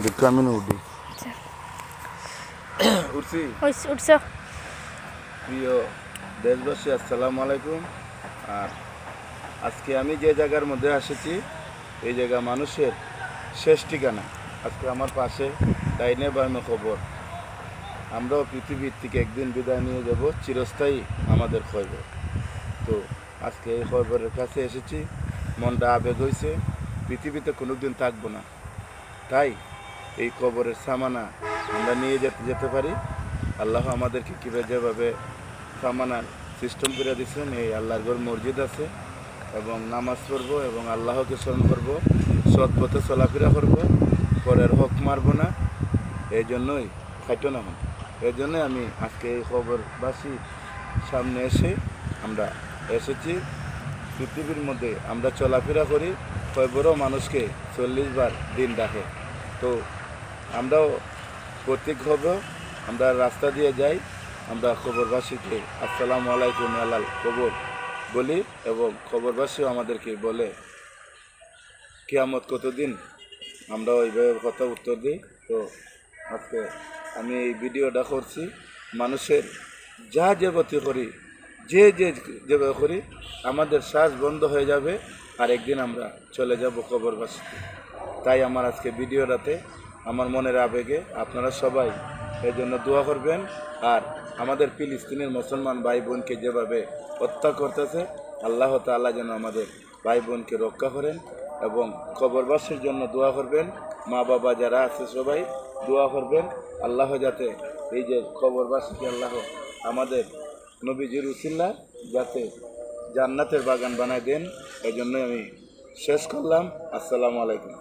দেখো আমি উঠি উঠছি। উঠছো। প্রিয় দেশবাসী, আসসালামু আলাইকুম। আর আজকে আমি যে জায়গার মধ্যে এসেছি, এই জায়গা মানুষের শেষ ঠিকানা। আজকে আমার পাশে ডাইনে বামে খবর, আমরাও পৃথিবীর থেকে একদিন বিদায় নিয়ে যাব, চিরস্থায়ী আমাদের খবর। তো আজকে এই খবরের কাছে এসেছি, মনটা আবেগ হয়েছে, পৃথিবীতে কোনো দিন থাকবো না। তাই এই খবরের সামানা আমরা নিয়ে যেতে পারি। আল্লাহ আমাদেরকে কীভাবে যেভাবে সামানার সিস্টেম করে দিচ্ছেন, এই আল্লাহর ঘর মসজিদ আছে এবং নামাজ পড়বো এবং আল্লাহকে স্মরণ করবো, সৎ পথে চলাফেরা করবো, পরের হক মারবো না। এই জন্যই খাইটো না হন। এই জন্যই আমি আজকে এই খবরবাসীর সামনে এসে আমরা এসেছি। পৃথিবীর মধ্যে আমরা চলাফেরা করি, খবরও মানুষকে 40 বার দিন ডাকে। তো আমরাও প্রত্যেক খবর আমরা রাস্তা দিয়ে যাই, আমরা খবরবাসীকে আসসালামু আলাইকুম আলাল খবর বলি এবং খবরবাসীও আমাদেরকে বলে কিয়ামত কতদিন, আমরা ওইভাবে কথা উত্তর দিই। তো আজকে আমি এই ভিডিওটা করছি, মানুষের যা যাবতীয় করি, যে যেভাবে করি, আমাদের শ্বাস বন্ধ হয়ে যাবে আর একদিন আমরা চলে যাব খবরবাসীতে। তাই আমার আজকে ভিডিওটাতে আমার মনের আবেগে আপনারা সবাই এই জন্য দোয়া করবেন। আর আমাদের ফিলিস্তিনের মুসলমান ভাই বোনকে যেভাবে হত্যা করতেছে, আল্লাহ তাআলা যেন আমাদের ভাই বোনকে রক্ষা করেন এবং খবরবাসীর জন্য দোয়া করবেন। মা বাবা যারা আছে সবাই দোয়া করবেন, আল্লাহ যাতে এই যে খবরবাসীকে আল্লাহ আমাদের নবীজির উসিলা যাতে জান্নাতের বাগান বানায় দেন। এই জন্যই আমি শেষ করলাম। আসসালামু আলাইকুম।